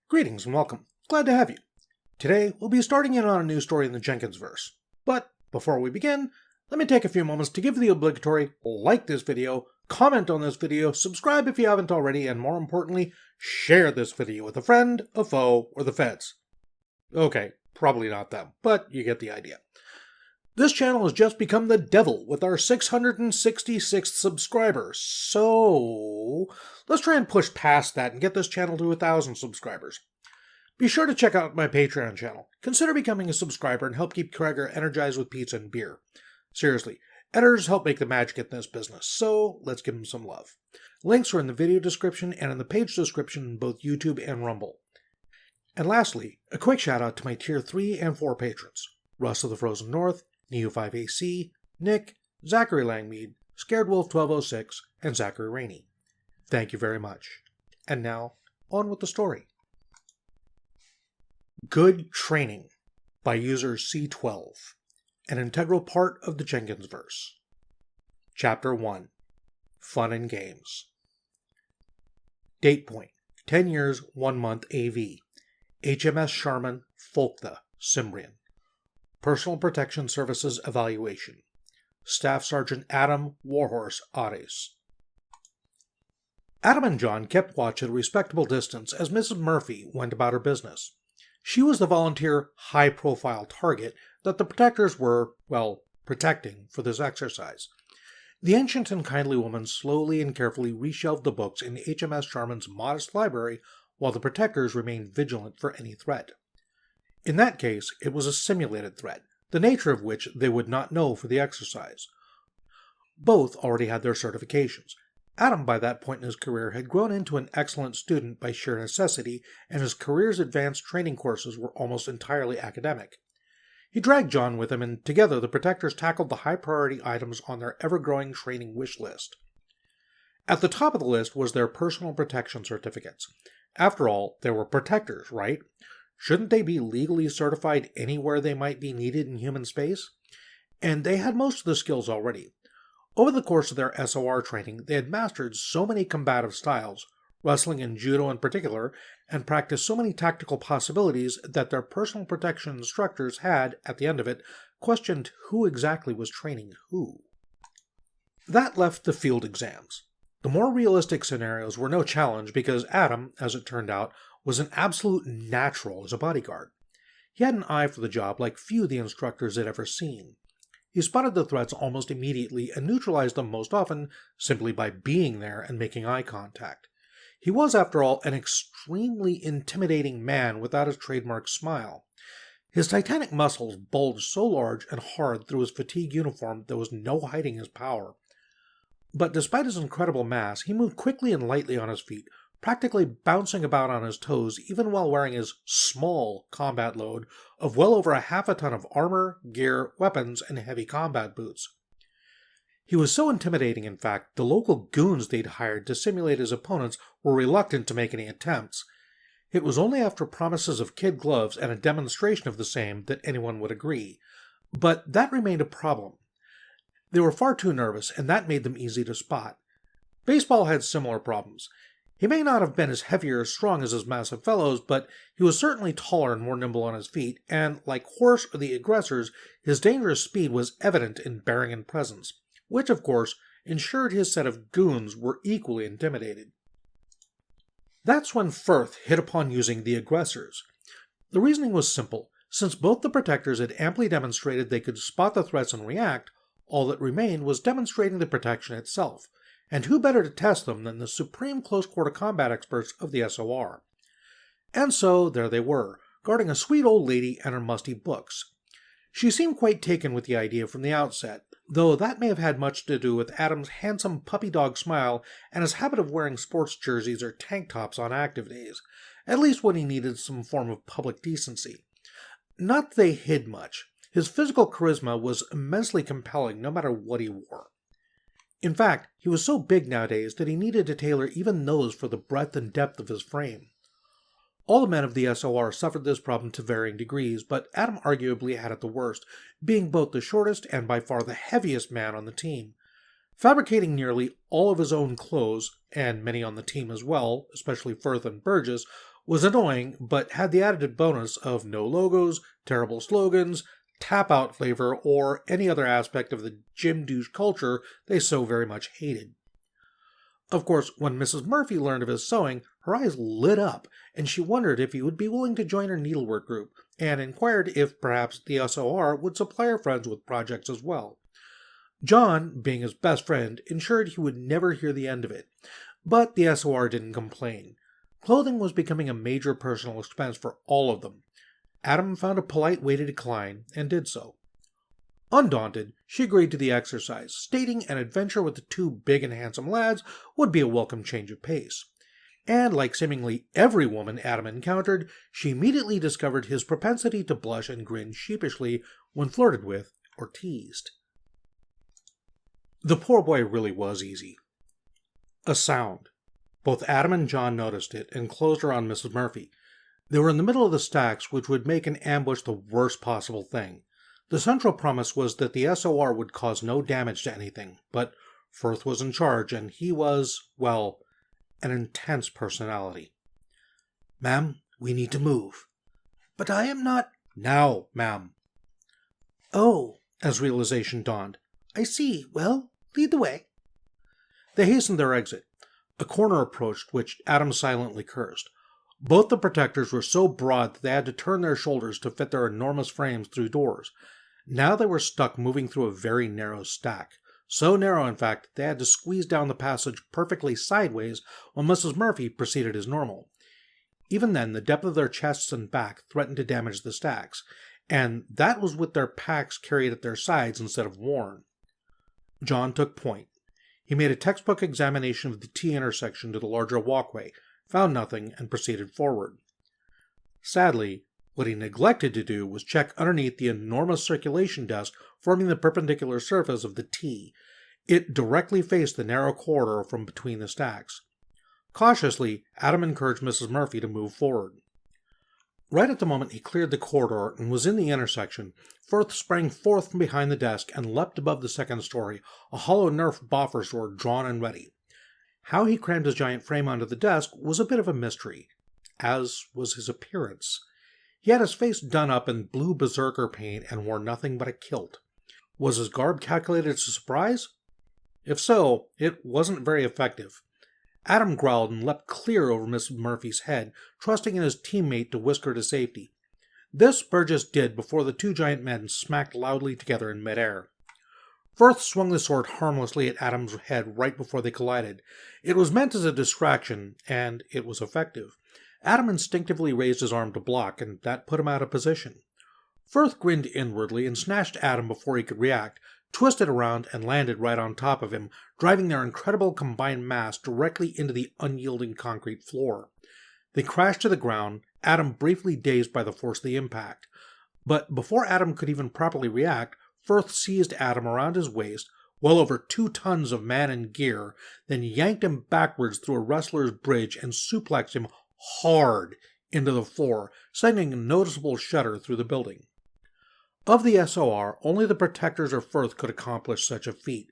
Greetings and welcome. Glad to have you. Today, we'll be starting in on a new story in the Jenkinsverse. But before we begin, let me take a few moments to give the obligatory like this video, comment on this video, subscribe if you haven't already, and more importantly, share this video with a friend, a foe, or the feds. Okay, probably not them, but you get the idea. This channel has just become the devil with our 666th subscriber, so let's try and push past that and get this channel to 1,000 subscribers. Be sure to check out my Patreon channel. Consider becoming a subscriber and help keep Kreger energized with pizza and beer. Seriously, editors help make the magic in this business, so let's give them some love. Links are in the video description and in the page description in both YouTube and Rumble. And lastly, a quick shout out to my Tier 3 and 4 patrons, Russ of the Frozen North, Neo5AC, Nick, Zachary Langmead, ScaredWolf1206, and Zachery Raney. Thank you very much. And now, on with the story. Good Training by user CTwelve, an integral part of the Jenkinsverse. Chapter 1. Fun and Games. Date point, 10 years, 1 month AV. HMS Sharman, Folktha, Cimbrian. Personal Protection Services Evaluation. Staff Sergeant Adam Warhorse Ares. Adam and John kept watch at a respectable distance as Mrs. Murphy went about her business. She was the volunteer, high-profile target that the protectors were, well, protecting for this exercise. The ancient and kindly woman slowly and carefully reshelved the books in HMS Sharman's modest library while the protectors remained vigilant for any threat. In that case, it was a simulated threat, the nature of which they would not know for the exercise. Both already had their certifications. Adam, by that point in his career, had grown into an excellent student by sheer necessity, and his career's advanced training courses were almost entirely academic. He dragged John with him, and together the protectors tackled the high-priority items on their ever-growing training wish list. At the top of the list was their personal protection certificates. After all, they were protectors, right? Shouldn't they be legally certified anywhere they might be needed in human space? And they had most of the skills already. Over the course of their SOR training, they had mastered so many combative styles, wrestling and judo in particular, and practiced so many tactical possibilities that their personal protection instructors had, at the end of it, questioned who exactly was training who. That left the field exams. The more realistic scenarios were no challenge because Adam, as it turned out, was an absolute natural as a bodyguard. He had an eye for the job like few the instructors had ever seen. He spotted the threats almost immediately and neutralized them most often simply by being there and making eye contact. He was, after all, an extremely intimidating man without his trademark smile. His titanic muscles bulged so large and hard through his fatigue uniform there was no hiding his power. But despite his incredible mass, he moved quickly and lightly on his feet, practically bouncing about on his toes even while wearing his small combat load of well over half a ton of armor, gear, weapons, and heavy combat boots. He was so intimidating, in fact, the local goons they'd hired to simulate his opponents were reluctant to make any attempts. It was only after promises of kid gloves and a demonstration of the same that anyone would agree. But that remained a problem. They were far too nervous, and that made them easy to spot. Baseball had similar problems. He may not have been as heavy or as strong as his massive fellows, but he was certainly taller and more nimble on his feet, and, like Horse or the aggressors, his dangerous speed was evident in bearing and presence, which, of course, ensured his set of goons were equally intimidated. That's when Firth hit upon using the aggressors. The reasoning was simple. Since both the protectors had amply demonstrated they could spot the threats and react, all that remained was demonstrating the protection itself. And who better to test them than the supreme close-quarter combat experts of the SOR? And so there they were, guarding a sweet old lady and her musty books. She seemed quite taken with the idea from the outset, though that may have had much to do with Adam's handsome puppy-dog smile and his habit of wearing sports jerseys or tank tops on active days, at least when he needed some form of public decency. Not that they hid much. His physical charisma was immensely compelling no matter what he wore. In fact, he was so big nowadays that he needed to tailor even those for the breadth and depth of his frame. All the men of the SOR suffered this problem to varying degrees, but Adam arguably had it the worst, being both the shortest and by far the heaviest man on the team. Fabricating nearly all of his own clothes, and many on the team as well, especially Firth and Burgess, was annoying, but had the added bonus of no logos, terrible slogans, tap-out flavor, or any other aspect of the gym douche culture they so very much hated. Of course, when Mrs. Murphy learned of his sewing, her eyes lit up, and she wondered if he would be willing to join her needlework group, and inquired if perhaps the SOR would supply her friends with projects as well. John, being his best friend, ensured he would never hear the end of it, but the SOR didn't complain. Clothing was becoming a major personal expense for all of them. Adam found a polite way to decline, and did so. Undaunted, she agreed to the exercise, stating an adventure with the two big and handsome lads would be a welcome change of pace. And like seemingly every woman Adam encountered, she immediately discovered his propensity to blush and grin sheepishly when flirted with or teased. The poor boy really was easy. A sound. Both Adam and John noticed it and closed around Mrs. Murphy. They were in the middle of the stacks, which would make an ambush the worst possible thing. The central promise was that the SOR would cause no damage to anything, but Firth was in charge, and he was, well, an intense personality. "Ma'am, we need to move." "But I am not—" "Now, ma'am." "Oh," as realization dawned. "I see. Well, lead the way." They hastened their exit. A corner approached, which Adam silently cursed. Both the protectors were so broad that they had to turn their shoulders to fit their enormous frames through doors. Now they were stuck moving through a very narrow stack. So narrow, in fact, they had to squeeze down the passage perfectly sideways while Mrs. Murphy proceeded as normal. Even then, the depth of their chests and back threatened to damage the stacks, and that was with their packs carried at their sides instead of worn. John took point. He made a textbook examination of the T intersection to the larger walkway, found nothing, and proceeded forward. Sadly, what he neglected to do was check underneath the enormous circulation desk forming the perpendicular surface of the T. It directly faced the narrow corridor from between the stacks. Cautiously, Adam encouraged Mrs. Murphy to move forward. Right at the moment he cleared the corridor and was in the intersection, Firth sprang forth from behind the desk and leapt above the second story, a hollow Nerf boffer sword drawn and ready. How he crammed his giant frame onto the desk was a bit of a mystery, as was his appearance. He had his face done up in blue berserker paint and wore nothing but a kilt. Was his garb calculated to surprise? If so, it wasn't very effective. Adam growled and leapt clear over Miss Murphy's head, trusting in his teammate to whisk her to safety. This Burgess did before the two giant men smacked loudly together in midair. Firth swung the sword harmlessly at Adam's head right before they collided. It was meant as a distraction, and it was effective. Adam instinctively raised his arm to block, and that put him out of position. Firth grinned inwardly and snatched Adam before he could react, twisted around, and landed right on top of him, driving their incredible combined mass directly into the unyielding concrete floor. They crashed to the ground, Adam briefly dazed by the force of the impact. But before Adam could even properly react, Firth seized Adam around his waist, well over 2 tons of man and gear, then yanked him backwards through a wrestler's bridge and suplexed him hard into the floor, sending a noticeable shudder through the building. Of the SOR, only the protectors or Firth could accomplish such a feat.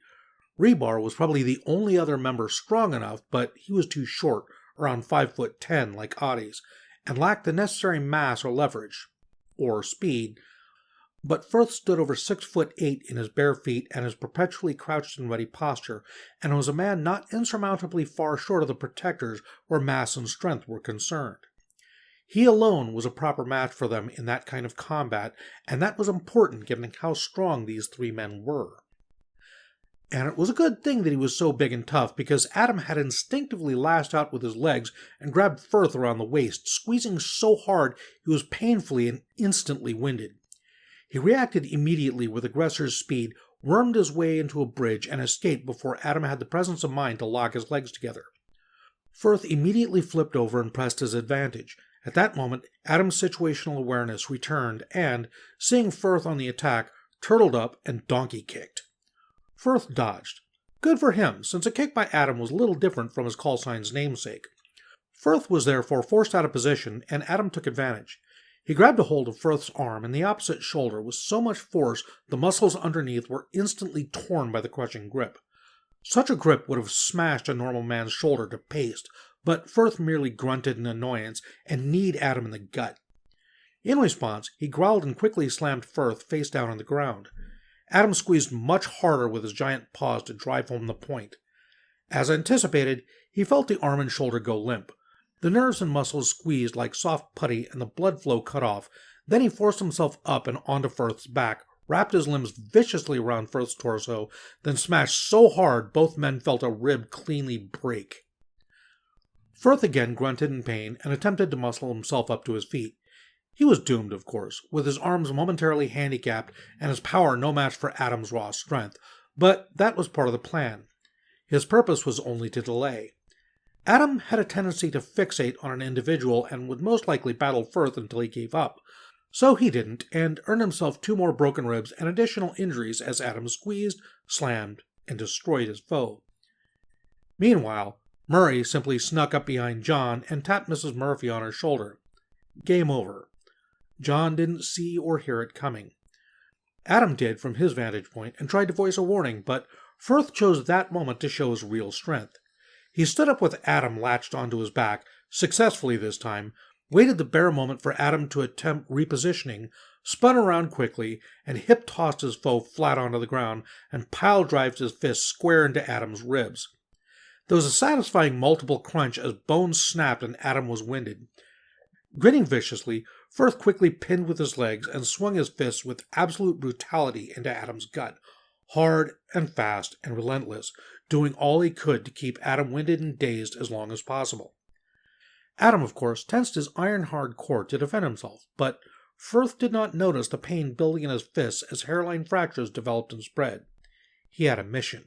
Rebar was probably the only other member strong enough, but he was too short, around 5'10", like Audie's, and lacked the necessary mass or leverage, or speed. But Firth stood over 6'8" in his bare feet and his perpetually crouched in ready posture, and was a man not insurmountably far short of the protectors where mass and strength were concerned. He alone was a proper match for them in that kind of combat, and that was important given how strong these 3 men were. And it was a good thing that he was so big and tough, because Adam had instinctively lashed out with his legs and grabbed Firth around the waist, squeezing so hard he was painfully and instantly winded. He reacted immediately with aggressor's speed, wormed his way into a bridge, and escaped before Adam had the presence of mind to lock his legs together. Firth immediately flipped over and pressed his advantage. At that moment, Adam's situational awareness returned and, seeing Firth on the attack, turtled up and donkey-kicked. Firth dodged. Good for him, since a kick by Adam was little different from his callsign's namesake. Firth was therefore forced out of position, and Adam took advantage. He grabbed a hold of Firth's arm in the opposite shoulder with so much force the muscles underneath were instantly torn by the crushing grip. Such a grip would have smashed a normal man's shoulder to paste, but Firth merely grunted in annoyance and kneed Adam in the gut. In response, he growled and quickly slammed Firth face down on the ground. Adam squeezed much harder with his giant paws to drive home the point. As anticipated, he felt the arm and shoulder go limp. The nerves and muscles squeezed like soft putty and the blood flow cut off. Then he forced himself up and onto Firth's back, wrapped his limbs viciously around Firth's torso, then smashed so hard both men felt a rib cleanly break. Firth again grunted in pain and attempted to muscle himself up to his feet. He was doomed, of course, with his arms momentarily handicapped and his power no match for Adam's raw strength, but that was part of the plan. His purpose was only to delay. Adam had a tendency to fixate on an individual and would most likely battle Firth until he gave up. So he didn't, and earned himself 2 more broken ribs and additional injuries as Adam squeezed, slammed, and destroyed his foe. Meanwhile, Murray simply snuck up behind John and tapped Mrs. Murphy on her shoulder. Game over. John didn't see or hear it coming. Adam did from his vantage point and tried to voice a warning, but Firth chose that moment to show his real strength. He stood up with Adam latched onto his back, successfully this time, waited the bare moment for Adam to attempt repositioning, spun around quickly, and hip-tossed his foe flat onto the ground and pile-drived his fist square into Adam's ribs. There was a satisfying multiple crunch as bones snapped and Adam was winded. Grinning viciously, Firth quickly pinned with his legs and swung his fists with absolute brutality into Adam's gut, hard and fast and relentless, doing all he could to keep Adam winded and dazed as long as possible. Adam, of course, tensed his iron-hard core to defend himself, but Firth did not notice the pain building in his fists as hairline fractures developed and spread. He had a mission.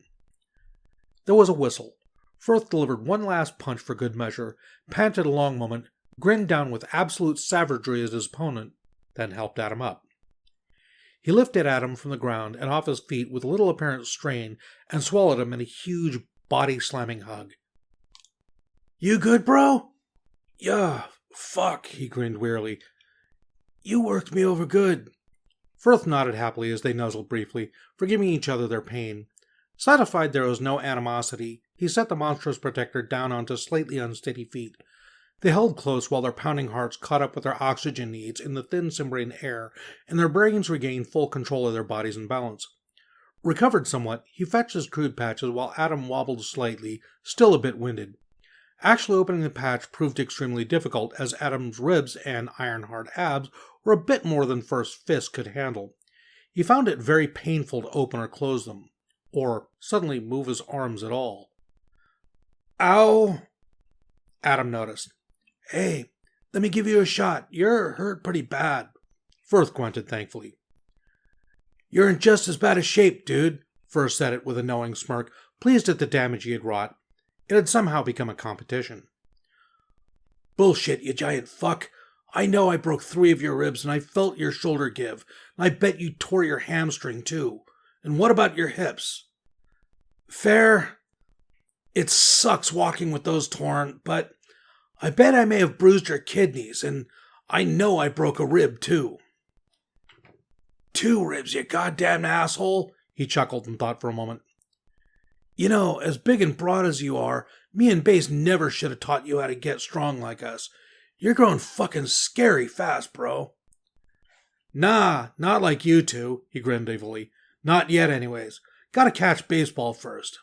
There was a whistle. Firth delivered one last punch for good measure, panted a long moment, grinned down with absolute savagery at his opponent, then helped Adam up. He lifted Adam from the ground and off his feet with little apparent strain and swallowed him in a huge body-slamming hug. You good, bro? Yeah, fuck, he grinned wearily. You worked me over good. Firth nodded happily as they nuzzled briefly, forgiving each other their pain. Satisfied there was no animosity, he set the monstrous protector down onto slightly unsteady feet. They held close while their pounding hearts caught up with their oxygen needs in the thin simmering air, and their brains regained full control of their bodies and balance. Recovered somewhat, he fetched his crude patches while Adam wobbled slightly, still a bit winded. Actually opening the patch proved extremely difficult, as Adam's ribs and iron-hard abs were a bit more than Firth's fist could handle. He found it very painful to open or close them, or suddenly move his arms at all. Ow! Adam noticed. Hey, let me give you a shot. You're hurt pretty bad. Firth grunted thankfully. You're in just as bad a shape, dude. Firth said it with a knowing smirk, pleased at the damage he had wrought. It had somehow become a competition. Bullshit, you giant fuck. I know I broke 3 of your ribs and I felt your shoulder give. And I bet you tore your hamstring too. And what about your hips? Fair. It sucks walking with those torn, but I bet I may have bruised your kidneys, and I know I broke a rib too. 2 ribs, you goddamn asshole, he chuckled and thought for a moment. You know, as big and broad as you are, me and Base never should have taught you how to get strong like us. You're growing fucking scary fast, bro. Nah, not like you two, he grinned evilly. Not yet, anyways. Gotta catch baseball first.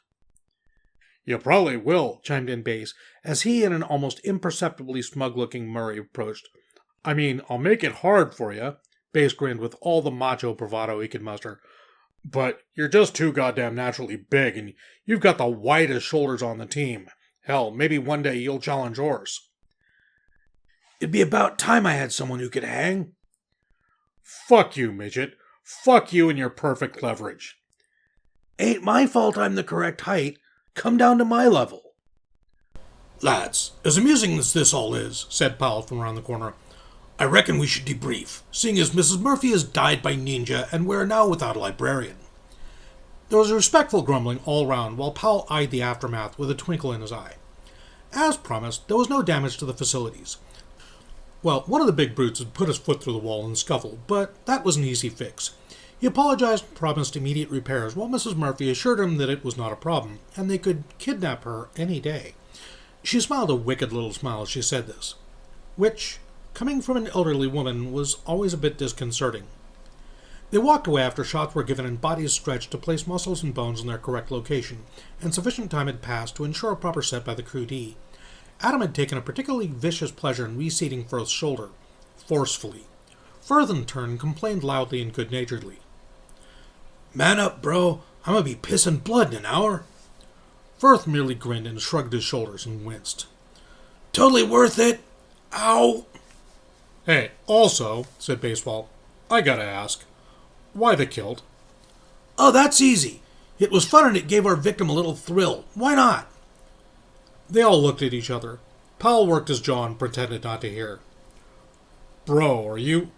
You probably will, chimed in Base, as he and an almost imperceptibly smug-looking Murray approached. I mean, I'll make it hard for you. Base grinned with all the macho bravado he could muster. But you're just too goddamn naturally big, and you've got the widest shoulders on the team. Hell, maybe one day you'll challenge Horse. It'd be about time I had someone who could hang. Fuck you, midget. Fuck you and your perfect leverage. Ain't my fault I'm the correct height. Come down to my level. Lads, as amusing as this all is, said Powell from around the corner, I reckon we should debrief, seeing as Mrs. Murphy has died by ninja and we're now without a librarian. There was a respectful grumbling all round while Powell eyed the aftermath with a twinkle in his eye. As promised, there was no damage to the facilities. Well, one of the big brutes had put his foot through the wall and scuffled, but that was an easy fix. He apologized and promised immediate repairs, while Mrs. Murphy assured him that it was not a problem, and they could kidnap her any day. She smiled a wicked little smile as she said this, which, coming from an elderly woman, was always a bit disconcerting. They walked away after shots were given and bodies stretched to place muscles and bones in their correct location, and sufficient time had passed to ensure a proper set by the crew D. Adam had taken a particularly vicious pleasure in reseating Firth's shoulder, forcefully. Firth, in turn, complained loudly and good-naturedly. Man up, bro. I'm gonna be pissing blood in an hour. Firth merely grinned and shrugged his shoulders and winced. Totally worth it. Ow. Hey, also, said Baseball, I gotta ask, why the kilt? Oh, that's easy. It was fun and it gave our victim a little thrill. Why not? They all looked at each other. Powell worked his jaw and pretended not to hear. Bro, are you...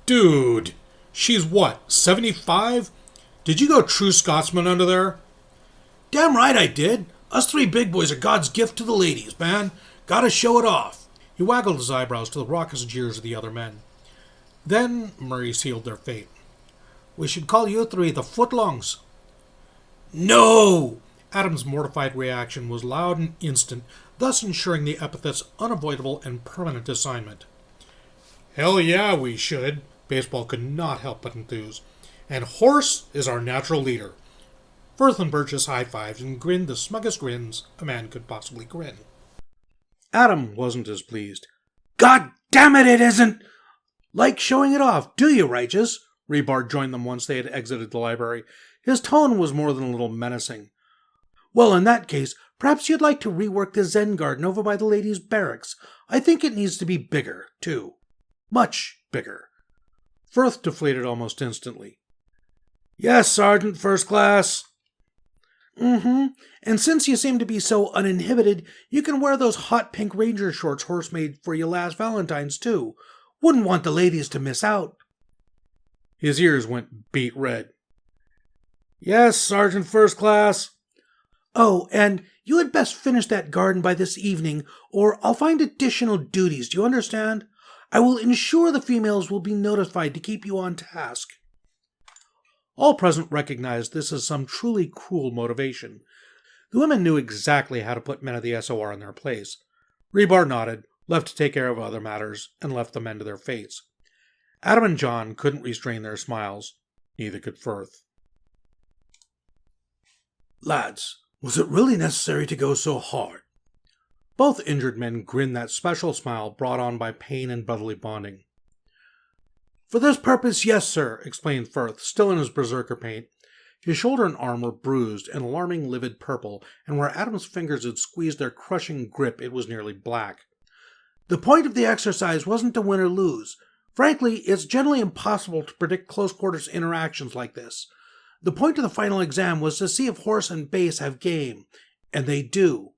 Dude, she's what, 75? Did you go true Scotsman under there? Damn right I did. Us three big boys are God's gift to the ladies, man. Gotta show it off. He waggled his eyebrows to the raucous jeers of the other men. Then Murray sealed their fate. We should call you three the Footlongs. No! Adam's mortified reaction was loud and instant, thus ensuring the epithet's unavoidable and permanent assignment. Hell yeah, we should, Baseball could not help but enthuse. And Horse is our natural leader. Firth and Burgess high-fived and grinned the smuggest grins a man could possibly grin. Adam wasn't as pleased. God damn it, it isn't! Like showing it off, do you, Righteous? Rebard joined them once they had exited the library. His tone was more than a little menacing. Well, in that case, perhaps you'd like to rework the Zen garden over by the ladies' barracks. I think it needs to be bigger, too. Much bigger. Firth deflated almost instantly. Yes, Sergeant First Class. And since you seem to be so uninhibited, you can wear those hot pink ranger shorts Horse made for you last Valentine's, too. Wouldn't want the ladies to miss out. His ears went beet red. Yes, Sergeant First Class. Oh, and you had best finish that garden by this evening, or I'll find additional duties, do you understand? I will ensure the females will be notified to keep you on task. All present recognized this as some truly cruel motivation. The women knew exactly how to put men of the SOR in their place. Rebar nodded, left to take care of other matters, and left the men to their fates. Adam and John couldn't restrain their smiles. Neither could Firth. Lads, was it really necessary to go so hard? Both injured men grinned that special smile brought on by pain and brotherly bonding. For this purpose, yes, sir, explained Firth, still in his berserker paint. His shoulder and arm were bruised, an alarming livid purple, and where Adam's fingers had squeezed their crushing grip, it was nearly black. The point of the exercise wasn't to win or lose. Frankly, it's generally impossible to predict close-quarters interactions like this. The point of the final exam was to see if Horse and Base have game, and they do.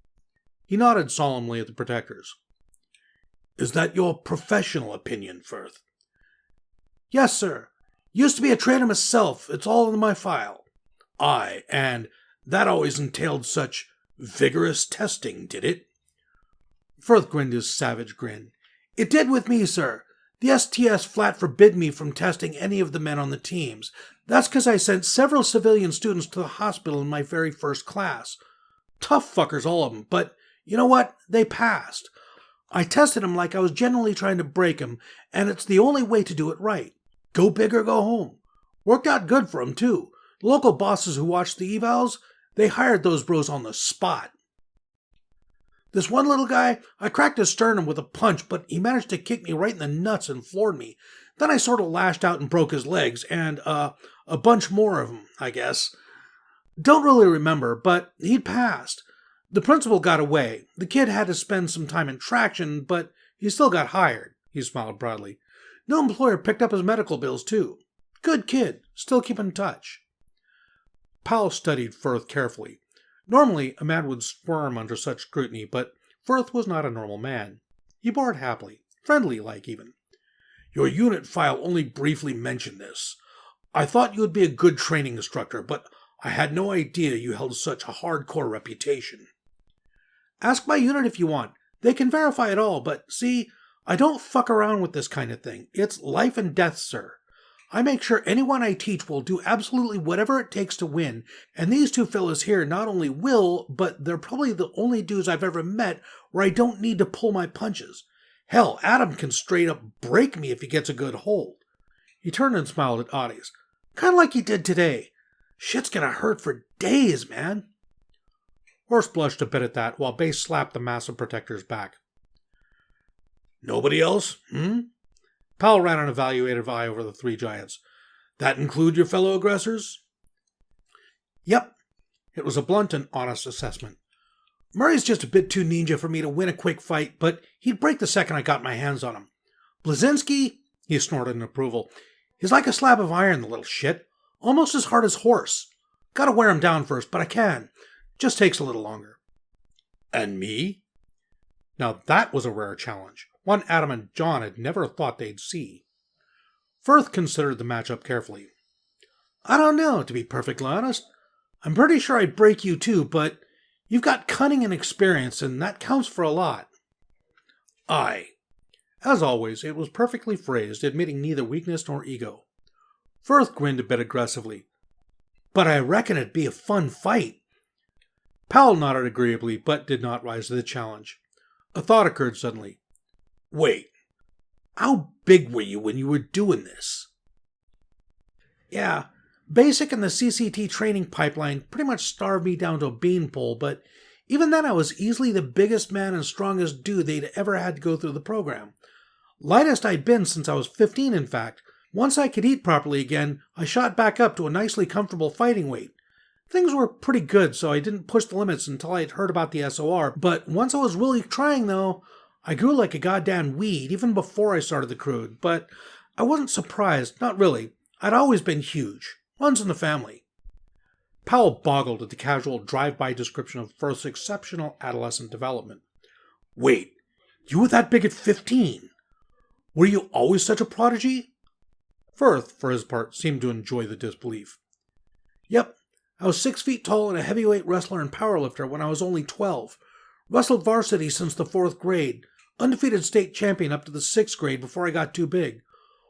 He nodded solemnly at the protectors. Is that your professional opinion, Firth? Yes, sir. Used to be a trainer myself. It's all in my file. Aye, and that always entailed such vigorous testing, did it? Firth grinned his savage grin. It did with me, sir. The STS flat forbid me from testing any of the men on the teams. That's because I sent several civilian students to the hospital in my very first class. Tough fuckers, all of them, but you know what? They passed. I tested them like I was genuinely trying to break them, and it's the only way to do it right. Go big or go home. Worked out good for them, too. The local bosses who watched the evals, they hired those bros on the spot. This one little guy, I cracked his sternum with a punch, but he managed to kick me right in the nuts and floored me. Then I sort of lashed out and broke his legs, and, a bunch more of them, I guess. Don't really remember, but he'd passed. The principal got away. The kid had to spend some time in traction, but he still got hired. He smiled broadly. No employer picked up his medical bills, too. Good kid. Still keep in touch. Powell studied Firth carefully. Normally, a man would squirm under such scrutiny, but Firth was not a normal man. He bore it happily, friendly-like even. Your unit file only briefly mentioned this. I thought you would be a good training instructor, but I had no idea you held such a hardcore reputation. Ask my unit if you want. They can verify it all, but see, I don't fuck around with this kind of thing. It's life and death, sir. I make sure anyone I teach will do absolutely whatever it takes to win, and these two fellas here not only will, but they're probably the only dudes I've ever met where I don't need to pull my punches. Hell, Adam can straight up break me if he gets a good hold. He turned and smiled at Audie's. Kind of like he did today. Shit's gonna hurt for days, man. Horse blushed a bit at that, while Base slapped the massive protector's back. Nobody else? Powell ran an evaluative eye over the three giants. That include your fellow aggressors? Yep. It was a blunt and honest assessment. Murray's just a bit too ninja for me to win a quick fight, but he'd break the second I got my hands on him. Blazinski, he snorted in approval, he's like a slab of iron, the little shit. Almost as hard as Horse. Gotta wear him down first, but I can. Just takes a little longer. And me? Now that was a rare challenge. One Adam and John had never thought they'd see. Firth considered the matchup carefully. I don't know, to be perfectly honest. I'm pretty sure I'd break you too, but you've got cunning and experience, and that counts for a lot. Aye. As always, it was perfectly phrased, admitting neither weakness nor ego. Firth grinned a bit aggressively. But I reckon it'd be a fun fight. Powell nodded agreeably, but did not rise to the challenge. A thought occurred suddenly. Wait, how big were you when you were doing this? Yeah, basic and the CCT training pipeline pretty much starved me down to a beanpole, but even then I was easily the biggest man and strongest dude they'd ever had to go through the program. Lightest I'd been since I was 15, in fact. Once I could eat properly again, I shot back up to a nicely comfortable fighting weight. Things were pretty good, so I didn't push the limits until I'd heard about the SOR, but once I was really trying, though, I grew like a goddamn weed, even before I started the crude, but I wasn't surprised, not really. I'd always been huge. Runs in the family. Powell boggled at the casual drive-by description of Firth's exceptional adolescent development. Wait, you were that big at 15? Were you always such a prodigy? Firth, for his part, seemed to enjoy the disbelief. Yep, I was 6 feet tall and a heavyweight wrestler and powerlifter when I was only 12. Wrestled varsity since the 4th grade. Undefeated state champion up to the 6th grade before I got too big.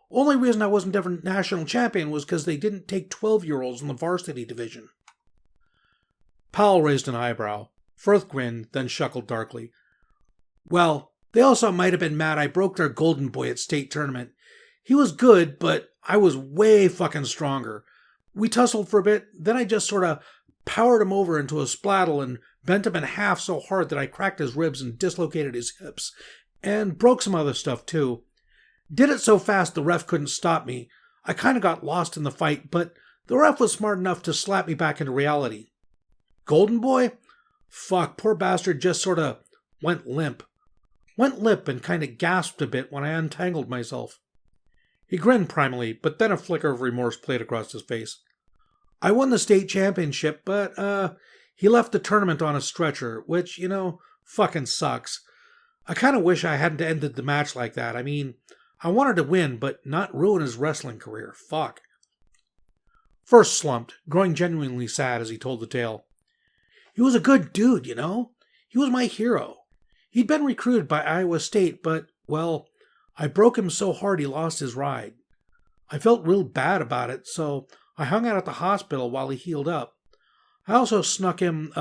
Only reason I wasn't ever national champion was because they didn't take 12-year-olds in the varsity division. Powell raised an eyebrow. Firth grinned, then chuckled darkly. Well, they also might have been mad I broke their golden boy at state tournament. He was good, but I was way fucking stronger. We tussled for a bit, then I just sort of powered him over into a splattle and bent him in half so hard that I cracked his ribs and dislocated his hips. And broke some other stuff, too. Did it so fast the ref couldn't stop me. I kind of got lost in the fight, but the ref was smart enough to slap me back into reality. Golden Boy? Fuck, poor bastard just sort of went limp. Went limp and kind of gasped a bit when I untangled myself. He grinned primally, but then a flicker of remorse played across his face. I won the state championship, but, he left the tournament on a stretcher, which, fucking sucks. I kind of wish I hadn't ended the match like that. I mean, I wanted to win, but not ruin his wrestling career. Fuck. First slumped, growing genuinely sad as he told the tale. He was a good dude, He was my hero. He'd been recruited by Iowa State, but, well, I broke him so hard he lost his ride. I felt real bad about it, so I hung out at the hospital while he healed up. I also snuck him,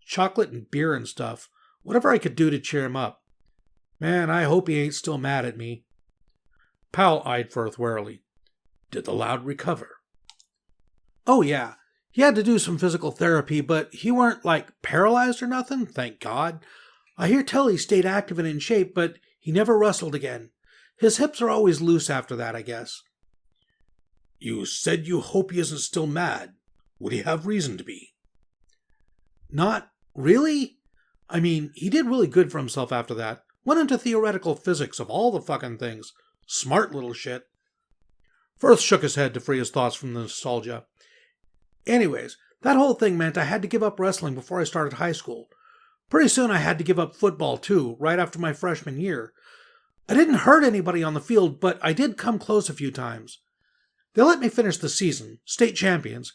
chocolate and beer and stuff. Whatever I could do to cheer him up. Man, I hope he ain't still mad at me. Powell eyed Firth warily. Did the lad recover? Oh, yeah. He had to do some physical therapy, but he weren't, paralyzed or nothing, thank God. I hear tell he stayed active and in shape, but he never wrestled again. His hips are always loose after that, I guess. You said you hope he isn't still mad. Would he have reason to be? Not really. I mean, he did really good for himself after that. Went into theoretical physics of all the fucking things. Smart little shit. Firth shook his head to free his thoughts from the nostalgia. Anyways, that whole thing meant I had to give up wrestling before I started high school. Pretty soon I had to give up football too, right after my freshman year. I didn't hurt anybody on the field, but I did come close a few times. They let me finish the season, state champions,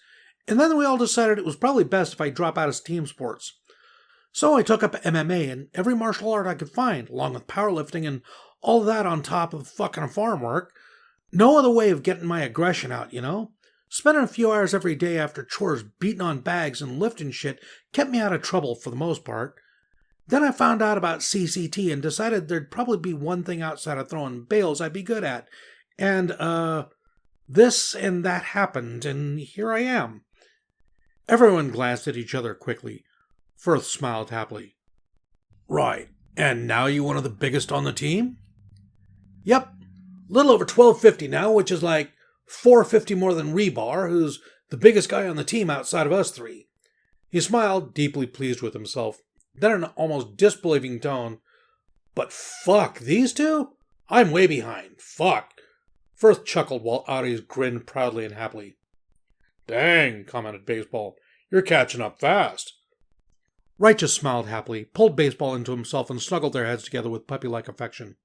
and then we all decided it was probably best if I drop out of team sports. So I took up MMA and every martial art I could find, along with powerlifting and all that on top of fucking farm work. No other way of getting my aggression out, you know? Spending a few hours every day after chores beating on bags and lifting shit kept me out of trouble for the most part. Then I found out about CCT and decided there'd probably be one thing outside of throwing bales I'd be good at. And, this and that happened, and here I am. Everyone glanced at each other quickly. Firth smiled happily. Right. And now you're one of the biggest on the team? Yep. Little over 1250 now, which is like 450 more than Rebar, who's the biggest guy on the team outside of us three. He smiled, deeply pleased with himself. Then in an almost disbelieving tone, but fuck, these two? I'm way behind. Fuck. Firth chuckled while Aries grinned proudly and happily. Dang, commented Baseball. You're catching up fast. Righteous smiled happily, pulled Baseball into himself, and snuggled their heads together with puppy-like affection.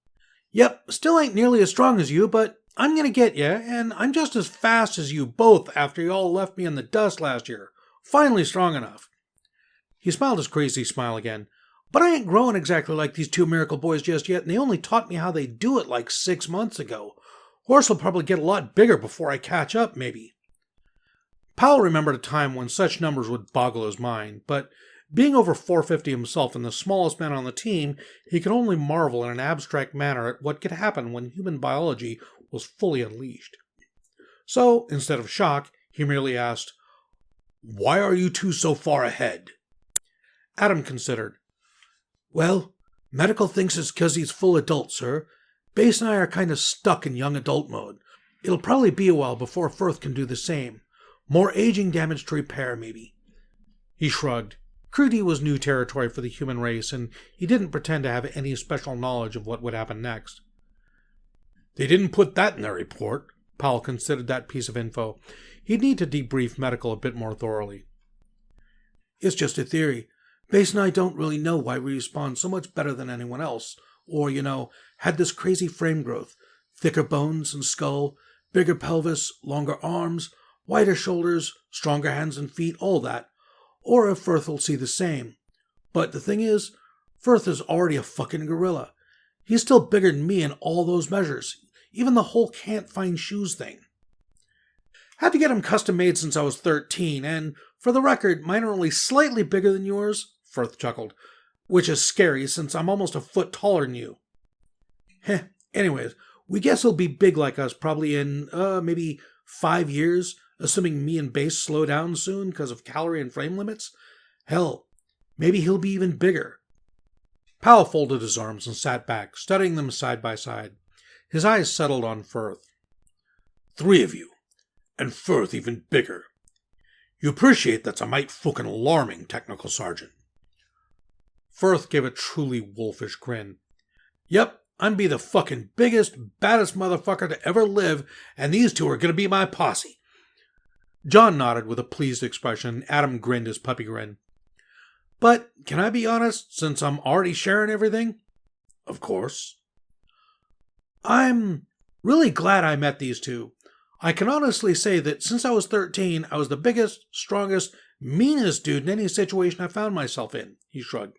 Yep, still ain't nearly as strong as you, but I'm gonna get ya, and I'm just as fast as you both after you all left me in the dust last year. Finally strong enough. He smiled his crazy smile again. But I ain't growing exactly like these two miracle boys just yet, and they only taught me how they do it like 6 months ago. Horse will probably get a lot bigger before I catch up, maybe. Powell remembered a time when such numbers would boggle his mind, but being over 450 himself and the smallest man on the team, he could only marvel in an abstract manner at what could happen when human biology was fully unleashed. So, instead of shock, he merely asked, "Why are you two so far ahead?" Adam considered. "Well, medical thinks it's 'cause he's full adult, sir. Base and I are kind of stuck in young adult mode. It'll probably be a while before Firth can do the same. More aging damage to repair, maybe." He shrugged. Crudy was new territory for the human race, and he didn't pretend to have any special knowledge of what would happen next. They didn't put that in their report. Powell considered that piece of info. He'd need to debrief medical a bit more thoroughly. "It's just a theory. Base and I don't really know why we respond so much better than anyone else, or, had this crazy frame growth, thicker bones and skull, bigger pelvis, longer arms, wider shoulders, stronger hands and feet, all that, or if Firth will see the same. But the thing is, Firth is already a fucking gorilla. He's still bigger than me in all those measures, even the whole can't find shoes thing. Had to get him custom made since I was 13, and for the record, mine are only slightly bigger than yours," Firth chuckled, "which is scary since I'm almost a foot taller than you. Anyways, we guess he'll be big like us probably in, maybe 5 years, assuming me and Base slow down soon because of calorie and frame limits. Hell, maybe he'll be even bigger." Powell folded his arms and sat back, studying them side by side. His eyes settled on Firth. 3 of you, and Firth even bigger. You appreciate that's a mite fucking alarming, Technical Sergeant. Firth gave a truly wolfish grin. "Yep, I'm be the fucking biggest, baddest motherfucker to ever live, and these two are gonna be my posse." John nodded with a pleased expression, and Adam grinned his puppy grin. "But can I be honest, since I'm already sharing everything?" "Of course." "I'm really glad I met these two. I can honestly say that since I was 13, I was the biggest, strongest, meanest dude in any situation I found myself in," he shrugged.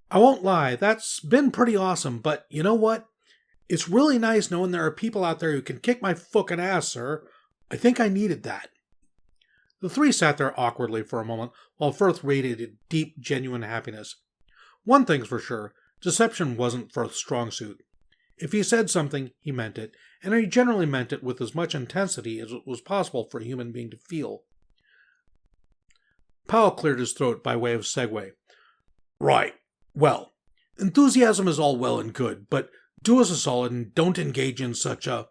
"I won't lie, that's been pretty awesome, but you know what? It's really nice knowing there are people out there who can kick my fucking ass, sir. I think I needed that." The three sat there awkwardly for a moment while Firth radiated deep, genuine happiness. One thing's for sure, deception wasn't Firth's strong suit. If he said something, he meant it, and he generally meant it with as much intensity as it was possible for a human being to feel. Powell cleared his throat by way of segue. "Right. Well, enthusiasm is all well and good, but do us a solid and don't engage in such a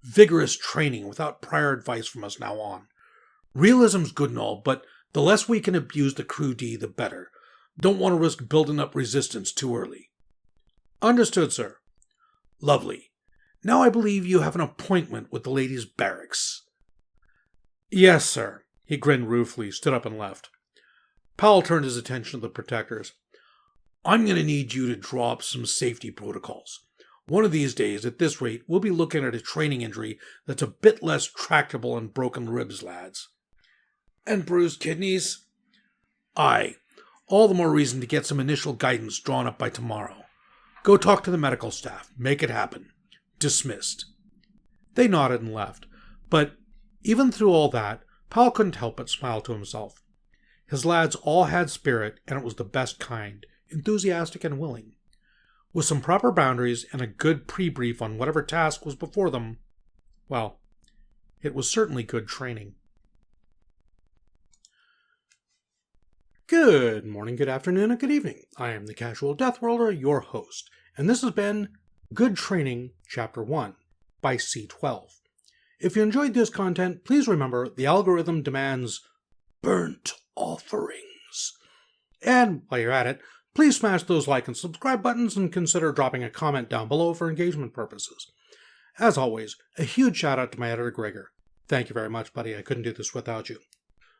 vigorous training without prior advice from us now on. Realism's good and all, but the less we can abuse the crew D, the better. Don't want to risk building up resistance too early." "Understood, sir." "Lovely. Now I believe you have an appointment with the ladies' barracks." "Yes, sir." He grinned ruefully, stood up and left. Powell turned his attention to the protectors. "I'm going to need you to draw up some safety protocols. One of these days, at this rate, we'll be looking at a training injury that's a bit less tractable than broken ribs, lads." "And bruised kidneys?" "Aye. All the more reason to get some initial guidance drawn up by tomorrow. Go talk to the medical staff. Make it happen. Dismissed." They nodded and left, but even through all that, Powell couldn't help but smile to himself. His lads all had spirit, and it was the best kind, enthusiastic and willing. With some proper boundaries and a good pre-brief on whatever task was before them, well, it was certainly good training. Good morning, good afternoon, and good evening. I am the Casual Deathworlder, your host, and this has been Good Training, Chapter 1 by CTwelve. If you enjoyed this content, please remember the algorithm demands burnt offerings. And while you're at it, please smash those like and subscribe buttons and consider dropping a comment down below for engagement purposes. As always, a huge shout out to my editor Gregor. Thank you very much, buddy. I couldn't do this without you.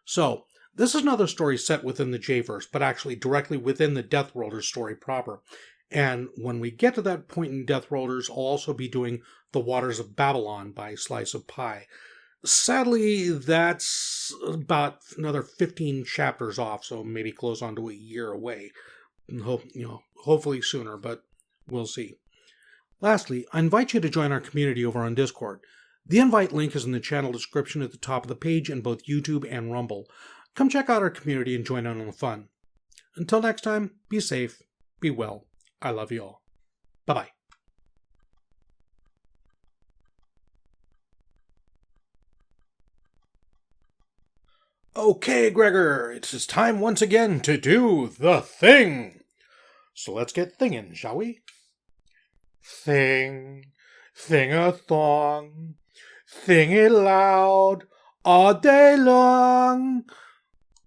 So, this is another story set within the J-verse, but actually directly within the Deathworlders story proper. And when we get to that point in Deathworlders, I'll also be doing The Waters of Babylon by Slice of Pie. Sadly, that's about another 15 chapters off, so maybe close on to a year away. Hopefully sooner, but we'll see. Lastly, I invite you to join our community over on Discord. The invite link is in the channel description at the top of the page in both YouTube and Rumble. Come check out our community and join in on the fun. Until next time, be safe, be well. I love you all. Bye-bye. Okay, Gregor, it's time once again to do the thing. So let's get thingin', shall we? Thing, thing-a-thong, thing it loud, all day long.